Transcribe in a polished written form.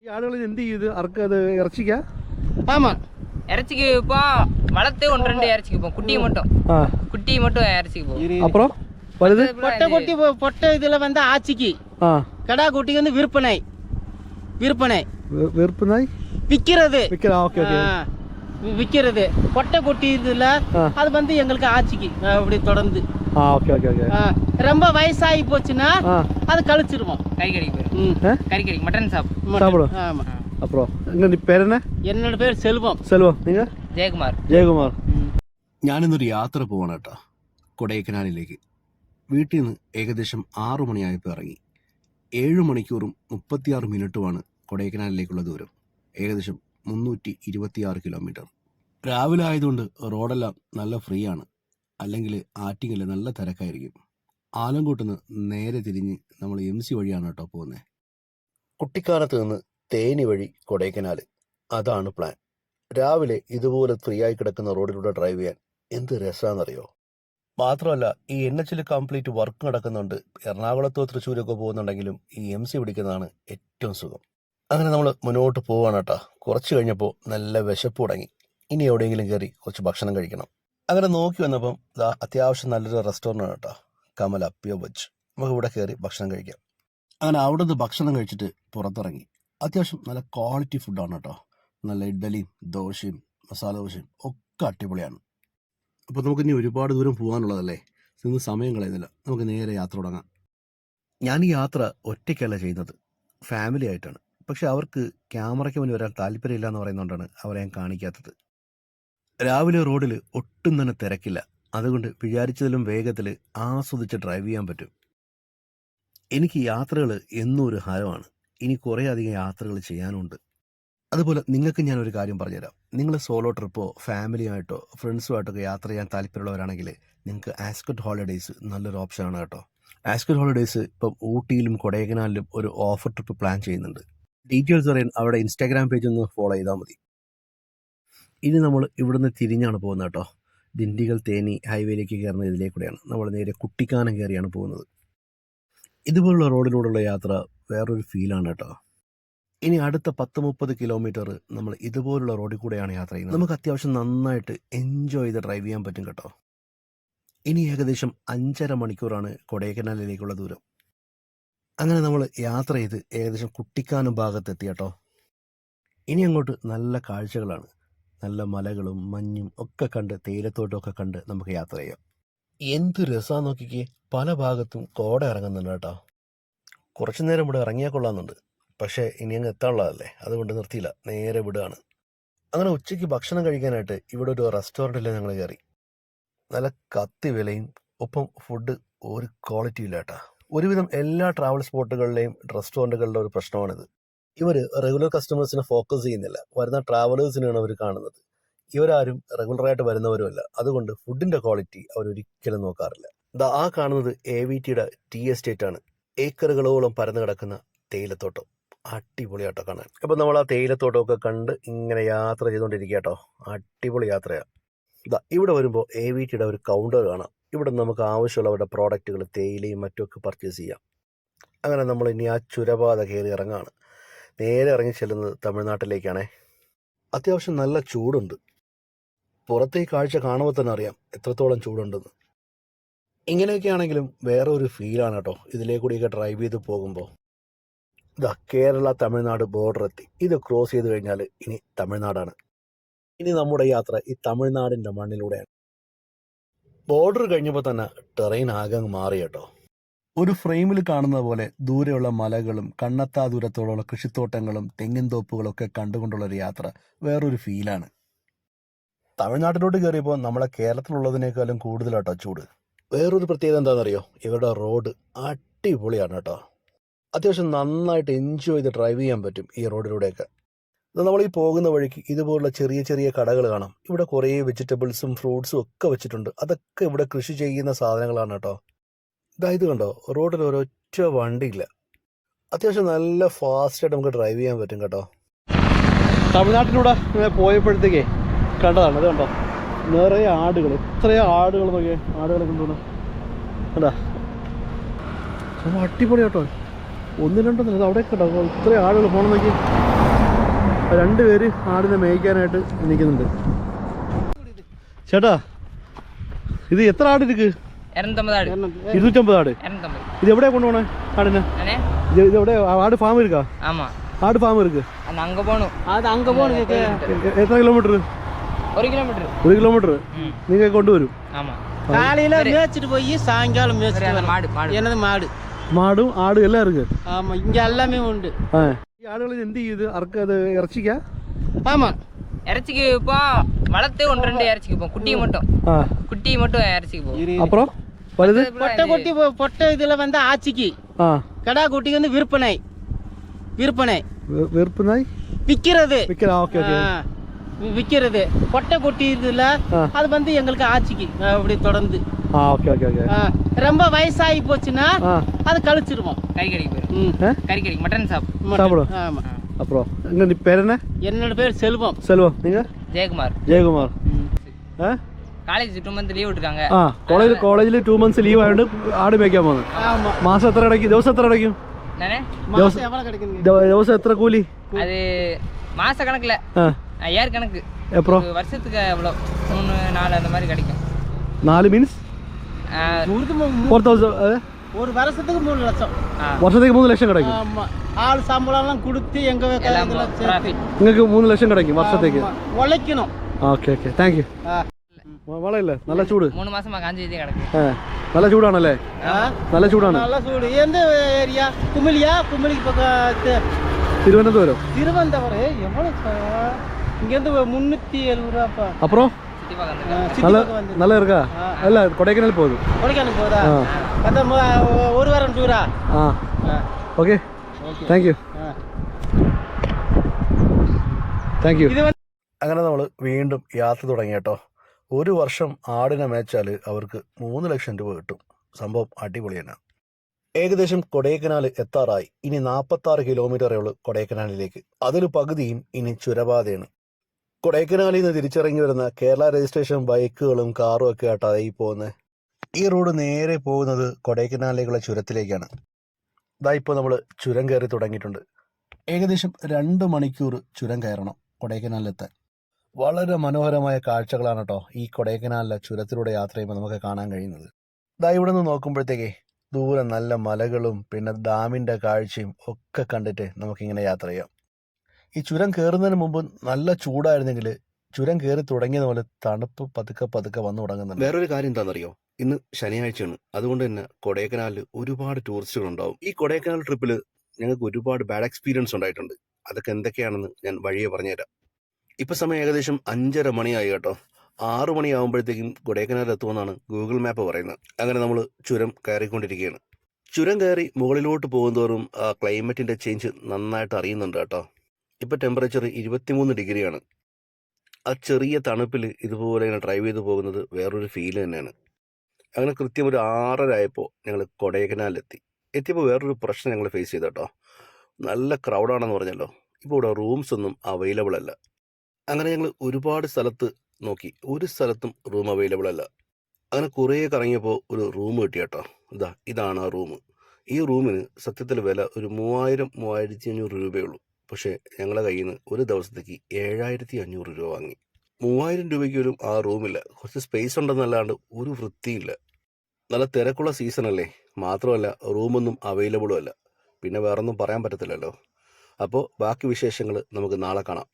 ഈ ആളുകൾ എന്ത് ചെയ്ത് അറക്കത് ഇറച്ചിക്കാ? ஆமா இறைச்சிக்கு இப்போ வளர்த்து ஒன்று ரெண்டு இறைச்சிக்கு போகும் குட்டியை மட்டும் இறைச்சிக்கு போகும். அப்புறம் வலுது பொட்டை குட்டி பொட்டை இதில் வந்து ஆச்சிக்கு கடா குட்டிக்கு வந்து விற்பனை விற்கிறது விற்கிறது பொட்டை குட்டி இதில் அது வந்து எங்களுக்கு ஆச்சிக்கு அப்படி தொடர்ந்து ரொம்ப வயசாகி போச்சுன்னா அது கழிச்சிருவோம். கறி கறிக்கு மட்டன் சாப்பிடும். ஆமாம். அப்புறம் எங்க பேர் என்ன? என்னோட പേര് സെൽവം. നിങ്ങൾ? ജയകുമാർ. ഞാനിന്നൊരു യാത്ര പോവാണ് കേട്ടോ, കൊടൈക്കനാലിലേക്ക്. വീട്ടിൽ നിന്ന് ഏകദേശം 6 മണിയായപ്പോൾ ഇറങ്ങി. 7 മണിക്കൂറും 36 മിനിറ്റുമാണ് കൊടൈക്കനാലിലേക്കുള്ള ദൂരം. ഏകദേശം 326 കിലോമീറ്റർ. രാവിലെ ആയതുകൊണ്ട് റോഡെല്ലാം നല്ല ഫ്രീ ആണ്. അല്ലെങ്കിൽ ആറ്റിങ്ങൽ നല്ല തിരക്കായിരിക്കും. ആലങ്കോട്ടുനിന്ന് നേരെ തിരിഞ്ഞ് നമ്മൾ MC വഴിയാണ് കേട്ടോ പോകുന്നത്. കുട്ടിക്കാനത്ത് നിന്ന് തേനി വഴി കൊടൈക്കനാൽ, അതാണ് പ്ലാൻ. രാവിലെ ഇതുപോലെ ഫ്രീ ആയി കിടക്കുന്ന റോഡിലൂടെ ഡ്രൈവ് ചെയ്യാൻ എന്ത് രസമാണെന്നറിയോ. മാത്രമല്ല ഈ NH കംപ്ലീറ്റ് വർക്ക് നടക്കുന്നുണ്ട്. എറണാകുളത്തോ തൃശ്ശൂരൊക്കെ പോകുന്നുണ്ടെങ്കിലും ഈ MC പിടിക്കുന്നതാണ് ഏറ്റവും സുഖം. അങ്ങനെ നമ്മൾ മുന്നോട്ട് പോവാണ് കേട്ടോ. കുറച്ച് കഴിഞ്ഞപ്പോൾ നല്ല വിശപ്പ് തുടങ്ങി. ഇനി എവിടെയെങ്കിലും കയറി കുറച്ച് ഭക്ഷണം കഴിക്കണം. അങ്ങനെ നോക്കി വന്നപ്പം അത്യാവശ്യം നല്ലൊരു റെസ്റ്റോറൻ്റ് ആണ് കേട്ടോ, കമല പ്യൂർ വെജ്. നമുക്ക് ഇവിടെ കയറി ഭക്ഷണം കഴിക്കാം. അങ്ങനെ അവിടെ നിന്ന് ഭക്ഷണം കഴിച്ചിട്ട് പുറത്തിറങ്ങി. അത്യാവശ്യം നല്ല ക്വാളിറ്റി ഫുഡാണ് കേട്ടോ. നല്ല ഇഡ്ഡലിയും ദോശയും മസാല ദോശയും ഒക്കെ അടിപൊളിയാണ്. അപ്പോൾ നമുക്കിനി ഒരുപാട് ദൂരം പോകാനുള്ളതല്ലേ, നിന്ന് സമയം കളയുന്നില്ല, നമുക്ക് നേരെ യാത്ര തുടങ്ങാം. ഞാൻ ഈ യാത്ര ഒറ്റയ്ക്കല്ല ചെയ്യുന്നത്, ഫാമിലി ആയിട്ടാണ്. പക്ഷെ അവർക്ക് ക്യാമറയ്ക്ക് മുന്നിൽ വരാൻ താല്പര്യമില്ല എന്ന് പറയുന്നതുകൊണ്ടാണ് അവരെ ഞാൻ കാണിക്കാത്തത്. രാവിലെ റോഡിൽ ഒട്ടും തന്നെ തിരക്കില്ല. അതുകൊണ്ട് വിചാരിച്ചതിലും വേഗത്തിൽ ആസ്വദിച്ച് ഡ്രൈവ് ചെയ്യാൻ പറ്റും. എനിക്ക് യാത്രകൾ എന്നും ഒരു ഹരമാണ്. ഇനി കുറേ അധികം യാത്രകൾ ചെയ്യാനുണ്ട്. അതുപോലെ നിങ്ങൾക്ക് ഞാനൊരു കാര്യം പറഞ്ഞുതരാം. നിങ്ങൾ സോളോ ട്രിപ്പോ ഫാമിലിയായിട്ടോ ഫ്രണ്ട്സുമായിട്ടൊക്കെ യാത്ര ചെയ്യാൻ താല്പര്യമുള്ളവരാണെങ്കിൽ നിങ്ങൾക്ക് ആസ്കറ്റ് ഹോളിഡേയ്സ് നല്ലൊരു ഓപ്ഷനാണ് കേട്ടോ. ആസ്കറ്റ് ഹോളിഡേയ്സ് ഇപ്പം ഊട്ടിയിലും കൊടൈക്കനാലിലും ഒരു ഓഫർ ട്രിപ്പ് പ്ലാൻ ചെയ്യുന്നുണ്ട്. ഡീറ്റെയിൽസ് അറിയാൻ അവിടെ ഇൻസ്റ്റാഗ്രാം പേജ് ഒന്ന് ഫോളോ ചെയ്താൽ മതി. ഇനി നമ്മൾ ഇവിടുന്ന് തിരിഞ്ഞാണ് പോകുന്നത് കേട്ടോ. ദിണ്ടിഗൽ തേനി ഹൈവേയിലേക്ക് കയറുന്ന ഇതിലേക്കൂടെയാണ്. നമ്മൾ നേരെ കുട്ടിക്കാനം കയറിയാണ് പോകുന്നത്. ഇതുപോലുള്ള റോഡിലൂടെയുള്ള യാത്ര വേറൊരു ഫീലാണ് കേട്ടോ. ഇനി അടുത്ത 10-30 കിലോമീറ്റർ നമ്മൾ ഇതുപോലുള്ള റോഡിൽ കൂടെയാണ് യാത്ര ചെയ്യുന്നത്. നമുക്ക് അത്യാവശ്യം നന്നായിട്ട് എൻജോയ് ചെയ്ത് ഡ്രൈവ് ചെയ്യാൻ പറ്റും കേട്ടോ. ഇനി ഏകദേശം 5.5 മണിക്കൂറാണ് കൊടൈക്കനാലിലേക്കുള്ള ദൂരം. അങ്ങനെ നമ്മൾ യാത്ര ചെയ്ത് ഏകദേശം കുട്ടിക്കാനം ഭാഗത്തെത്തി കേട്ടോ. ഇനി അങ്ങോട്ട് നല്ല കാഴ്ചകളാണ്. നല്ല മലകളും മഞ്ഞും ഒക്കെ കണ്ട് തേയിലത്തോട്ടമൊക്കെ കണ്ട് നമുക്ക് യാത്ര ചെയ്യാം. എന്ത് രസമാണെന്ന് നോക്കിക്കേ, പല ഭാഗത്തും കോട ഇറങ്ങുന്നുണ്ട് കേട്ടോ. കുറച്ചു നേരം ഇവിടെ ഇറങ്ങിയാൽ കൊള്ളാമെന്നുണ്ട്. പക്ഷേ ഇനി അങ്ങ് എത്താനുള്ളതല്ലേ, അതുകൊണ്ട് നിർത്തിയില്ല, നേരെ വിടുകയാണ്. അങ്ങനെ ഉച്ചയ്ക്ക് ഭക്ഷണം കഴിക്കാനായിട്ട് ഇവിടെ ഒരു റെസ്റ്റോറൻറ്റിൽ ഞങ്ങൾ കയറി. നല്ല കത്തി വിലയും ഒപ്പം ഫുഡ് ഒരു ക്വാളിറ്റി ഇല്ല കേട്ടോ. ഒരുവിധം എല്ലാ ട്രാവൽ സ്പോട്ടുകളിലെയും റെസ്റ്റോറൻറ്റുകളുടെ ഒരു പ്രശ്നമാണിത്. ഇവർ റെഗുലർ കസ്റ്റമേഴ്സിനെ ഫോക്കസ് ചെയ്യുന്നില്ല, വരുന്ന ട്രാവലേഴ്സിനാണ് അവർ കാണുന്നത്. ഇവരാരും റെഗുലറായിട്ട് വരുന്നവരുമല്ല. അതുകൊണ്ട് ഫുഡിൻ്റെ ക്വാളിറ്റി അവരൊരിക്കലും നോക്കാറില്ല. ആ കാണുന്നത് AVTയുടെ ടീ എസ്റ്റേറ്റ് ആണ്. ഏക്കറുകളോളം പരന്നു കിടക്കുന്ന തേയിലത്തോട്ടം, അടിപൊളിയാട്ടോ കാണാൻ. അപ്പോൾ നമ്മൾ ആ തേയിലത്തോട്ടമൊക്കെ കണ്ട് ഇങ്ങനെ യാത്ര ചെയ്തുകൊണ്ടിരിക്കുക കേട്ടോ. അടിപൊളി യാത്രയാണ്. ഇവിടെ വരുമ്പോൾ AVTയുടെ ഒരു കൗണ്ടർ കാണാം. ഇവിടെ നമുക്ക് ആവശ്യമുള്ളവരുടെ പ്രോഡക്റ്റുകൾ തേയിലയും മറ്റുമൊക്കെ പർച്ചേസ് ചെയ്യാം. അങ്ങനെ നമ്മൾ ഇനി ആ ചുരപാത കയറി ഇറങ്ങാണ്. നേരെ ഇറങ്ങി ചെല്ലുന്നത് തമിഴ്നാട്ടിലേക്കാണേ. അത്യാവശ്യം നല്ല ചൂടുണ്ട്. പുറത്തെ ഈ കാഴ്ച കാണുമ്പോൾ തന്നെ അറിയാം എത്രത്തോളം ചൂടുണ്ടെന്ന്. ഇങ്ങനെയൊക്കെ ആണെങ്കിലും വേറെ ഒരു ഫീലാണ് കേട്ടോ ഇതിലേക്കൂടിയൊക്കെ ഡ്രൈവ് ചെയ്ത് പോകുമ്പോൾ. കേരള തമിഴ്നാട് ബോർഡർ എത്തി. ഇത് ക്രോസ് ചെയ്ത് കഴിഞ്ഞാൽ ഇനി തമിഴ്നാടാണ്. ഇനി നമ്മുടെ യാത്ര ഈ തമിഴ്നാടിൻ്റെ മണ്ണിലൂടെയാണ്. ബോർഡർ കഴിഞ്ഞപ്പോൾ തന്നെ ടെറൈൻ ആകെ മാറി കേട്ടോ. ഒരു ഫ്രെയിമിൽ കാണുന്ന പോലെ ദൂരെയുള്ള മലകളും കണ്ണെത്താ ദൂരത്തോളമുള്ള കൃഷിത്തോട്ടങ്ങളും തെങ്ങിൻ തോപ്പുകളൊക്കെ കണ്ടുകൊണ്ടുള്ളൊരു യാത്ര വേറൊരു ഫീലാണ്. തമിഴ്നാട്ടിലോട്ട് കയറിയപ്പോൾ നമ്മളെ കേരളത്തിലുള്ളതിനേക്കാളും കൂടുതലാട്ടോ ചൂട്. വേറൊരു പ്രത്യേകത എന്താണെന്നറിയോ, ഇവരുടെ റോഡ് അടിപൊളിയാണ് കേട്ടോ. അത്യാവശ്യം നന്നായിട്ട് എൻജോയ് ചെയ്ത് ഡ്രൈവ് ചെയ്യാൻ പറ്റും ഈ റോഡിലൂടെയൊക്കെ. നമ്മൾ ഈ പോകുന്ന വഴിക്ക് ഇതുപോലുള്ള ചെറിയ ചെറിയ കടകൾ കാണാം. ഇവിടെ കുറേ വെജിറ്റബിൾസും ഫ്രൂട്ട്സും ഒക്കെ വെച്ചിട്ടുണ്ട്. അതൊക്കെ ഇവിടെ കൃഷി ചെയ്യുന്ന സാധനങ്ങളാണ് കേട്ടോ. ഇത് കണ്ടോ, റോഡിൽ ഒരൊറ്റ വണ്ടിയില്ല. അത്യാവശ്യം നല്ല ഫാസ്റ്റായിട്ട് നമുക്ക് ഡ്രൈവ് ചെയ്യാൻ പറ്റും കേട്ടോ. തമിഴ്നാട്ടിലൂടെ പോയപ്പോഴത്തേക്കേ കണ്ടതാണ്, ഇത് കണ്ടോ, നിറയെ ആടുകൾ. എത്രയോ ആടുകൾ നോക്കിയേ, ആടുകളെ കൊണ്ടുപോകണം കണ്ടാ. അടിപൊളി കേട്ടോ. ഒന്ന് രണ്ടൊന്നും അവിടെ കേട്ടോ ഇത്രയും ആളുകൾ പോകണം നോക്കി. 2 പേര് ആടിനെ മേയ്ക്കാനായിട്ട് നിൽക്കുന്നുണ്ട്. ചേട്ടാ ഇത് എത്ര ആട് ഇരിക്ക്? 250 ആട്. ഇത് എവിടെയാ കൊണ്ടുപോണേ ആടിനെ? ഇത് എവിടെ ആട് ഫാം ഇരിക്കാ? ആട് ഫാം ഇருக்கு. എത്ര കിലോമീറ്റർ? 1 കിലോമീറ്റർ നിങ്ങൾ കൊണ്ടുവരും. காலையில மேய்ச்சிட்டு போய் சாயங்காலம் என்னது മാടും ആടും എല്ലാം ഇருக்கு. ஆமா இங்க எல்லாமே உண்டு. ഈ ആടുകൾ എന്ത് ചെയ്ത് അറക്കത് ഇറച്ചിക്കാ? ஆமா இறைச்சிக்கு இப்போ வளர்த்து 1-2 இறைச்சிக்கு போகும். குட்டியை மட்டும் இறைச்சிக்கு போகும். அப்புறம் வலுது பொட்டை இதுல வந்து ஆச்சிக்கு, கடா குட்டிக்கு வந்து விற்பனை விக்கிறது. ஓகே ஓகே விக்கிறது. பொட்டை குட்டி இதுல அது வந்து எங்களுக்கு ஆச்சிக்கு அப்படி தொடர்ந்து. Okay okay okay. ரொம்ப வயசாகி போச்சுன்னா அது கழிச்சிருவோம். கறி கடைக்கு போயிடும். கறி கடைக்கு மட்டன் சாப்பிடும். ஆமா. அப்புறம் எங்க பேர் என்ன? என்னோட பேர் செல்வம். நீங்க? ஜெயக்குமார். காலேஜ் 2 months லீவ் விட்டுருக்காங்க. കോളേജിൽ 2 months ലീവ് ആയതുകൊണ്ട് ആട് മേയ്ക്കാൻ പോകുന്നു. മാസം എത്ര കിടക്കും? ദിവസം എത്ര കിടക്കും? ദിവസം എത്ര കൂലി? அது மாச கணக்குல ஏர் கணக்கு. அப்புறம் வருஷத்துக்கு எவ்வளோ 3-4 அந்த மாதிரி கிடைக்கும். 4 மீன்ஸ் 4000. ஒரு வருஷத்துக்கு 3 லட்சம். വർഷത്തേക്ക് 3 ലക്ഷം കിടക്കും. ஆமா. ஆள் சம்பளம் எல்லாம் கொடுத்து எங்க നിങ്ങൾക്ക് 3 ലക്ഷം കിടക്കും വർഷത്തേക്ക്. உழைக்கணும். Okay okay thank you. വളയില്ലേ? നല്ല ചൂട്. 3 மாசமா காஞ்சி கிடக்கு. നല്ല ചൂടാണല്ലേ? നല്ല ചൂടാണ്. നല്ല ചൂട്. എന്ത് ഏരിയ? കുമിളിക്ക് പக்கம் തിരുവനന്തപുരം. எவ்வளவு இங்க இருந்து 370 ரூபாப்பா. அப்புறம் நல்லா இருக்கா? இல்ல கொடைக்கானல் போகுது. கொடைக்கானல் போதா? அதான் ஒரு வாரம் டூரா? Okay thank you. Thank you. അങ്ങനെ നമ്മൾ വീണ്ടും യാത്ര തുടങ്ങി കേട്ടോ. 1 വർഷം ആടിനെ മേച്ചാൽ അവർക്ക് 3 ലക്ഷം രൂപ കിട്ടും. സംഭവം അടിപൊളി തന്നെ. ഏകദേശം കൊടൈക്കനാൽ എത്താറായി. ഇനി 46 കിലോമീറ്ററേ ഉള്ളൂ കൊടൈക്കനാലിലേക്ക്. അതിൽ പകുതിയും ഇനി ചുരപാതയാണ്. കൊടൈക്കനാലിൽ നിന്ന് തിരിച്ചിറങ്ങി വരുന്ന കേരള രജിസ്ട്രേഷൻ ബൈക്കുകളും കാറും ഒക്കെ ആയിട്ടാണ് ഈ പോകുന്നത്. ഈ റോഡ് നേരെ പോകുന്നത് കൊടൈക്കനാലിലേക്കുള്ള ചുരത്തിലേക്കാണ്. ഇതാ ഇപ്പോൾ നമ്മൾ ചുരം കയറി തുടങ്ങിയിട്ടുണ്ട്. ഏകദേശം 2 മണിക്കൂർ ചുരം കയറണം കൊടൈക്കനാലിലെത്താൻ. വളരെ മനോഹരമായ കാഴ്ചകളാണ് കേട്ടോ ഈ കൊടൈക്കനാലിലെ ചുരത്തിലൂടെ യാത്ര ചെയ്യുമ്പോൾ നമുക്ക് കാണാൻ കഴിയുന്നത്. ഇതാ ഇവിടെ നിന്ന് നോക്കുമ്പോഴത്തേക്കേ ദൂരെ നല്ല മലകളും പിന്നെ ഡാമിൻ്റെ കാഴ്ചയും ഒക്കെ കണ്ടിട്ട് നമുക്കിങ്ങനെ യാത്ര ചെയ്യാം. ഈ ചുരം കയറുന്നതിന് മുമ്പ് നല്ല ചൂടായിരുന്നെങ്കിൽ ചുരം കയറി തുടങ്ങിയത് പോലെ തണുപ്പ് പതുക്കെ വന്നു തുടങ്ങുന്നുണ്ട്. വേറൊരു കാര്യം എന്താണെന്നറിയോ? ഇന്ന് ശനിയാഴ്ചയാണ്. അതുകൊണ്ട് തന്നെ കൊടൈക്കനാലിൽ ഒരുപാട് ടൂറിസ്റ്റുകൾ ഉണ്ടാവും. ഈ കൊടൈക്കനാൽ ട്രിപ്പിൽ ഞങ്ങൾക്ക് ഒരുപാട് ബാഡ് എക്സ്പീരിയൻസ് ഉണ്ടായിട്ടുണ്ട്. അതൊക്കെ എന്തൊക്കെയാണെന്ന് ഞാൻ വഴിയെ പറഞ്ഞുതരാം. ഇപ്പം സമയം ഏകദേശം 5:30 മണിയായി കേട്ടോ. 6 മണിയാകുമ്പോഴത്തേക്കും കൊടൈക്കനാൽ എത്തുമെന്നാണ് ഗൂഗിൾ മാപ്പ് പറയുന്നത്. അങ്ങനെ നമ്മൾ ചുരം കയറിക്കൊണ്ടിരിക്കുകയാണ്. ചുരം കയറി മുകളിലോട്ട് പോകുന്തോറും ക്ലൈമറ്റിൻ്റെ ചേഞ്ച് നന്നായിട്ട് അറിയുന്നുണ്ട് കേട്ടോ. ഇപ്പം ടെമ്പറേച്ചർ 23 ഡിഗ്രിയാണ്. ആ ചെറിയ തണുപ്പിൽ ഇതുപോലെ ഇങ്ങനെ ഡ്രൈവ് ചെയ്ത് പോകുന്നത് വേറൊരു ഫീൽ തന്നെയാണ്. അങ്ങനെ കൃത്യം ഒരു 6:30 ആയപ്പോൾ ഞങ്ങൾ കൊടൈക്കനാലിലെത്തി. എത്തിയപ്പോൾ വേറൊരു പ്രശ്നം ഞങ്ങൾ ഫേസ് ചെയ്തു കേട്ടോ. നല്ല ക്രൗഡാണെന്ന് പറഞ്ഞല്ലോ. ഇപ്പോൾ ഇവിടെ റൂംസ് ഒന്നും അവൈലബിൾ അല്ല. അങ്ങനെ ഞങ്ങൾ ഒരുപാട് സ്ഥലത്ത് നോക്കി, ഒരു സ്ഥലത്തും റൂം അവൈലബിൾ അല്ല. അങ്ങനെ കുറേ കറങ്ങിയപ്പോൾ ഒരു റൂം കിട്ടി കേട്ടോ. ഇതാണ് ആ റൂം. ഈ റൂമിന് സത്യത്തിൽ വില ഒരു 3000-3500 രൂപയുള്ളൂ. പക്ഷേ ഞങ്ങളുടെ കയ്യിൽ നിന്ന് ഒരു ദിവസത്തേക്ക് 7500 രൂപ വാങ്ങി. 3000 രൂപയ്ക്ക് പോലും ആ റൂമില്ല. കുറച്ച് സ്പേസ് ഉണ്ടെന്നല്ലാണ്ട് ഒരു വൃത്തിയില്ല. നല്ല തിരക്കുള്ള സീസണല്ലേ. മാത്രമല്ല റൂമൊന്നും അവൈലബിളും അല്ല. പിന്നെ വേറൊന്നും പറയാൻ പറ്റത്തില്ലല്ലോ. അപ്പോൾ ബാക്കി വിശേഷങ്ങൾ നമുക്ക് നാളെ കാണാം.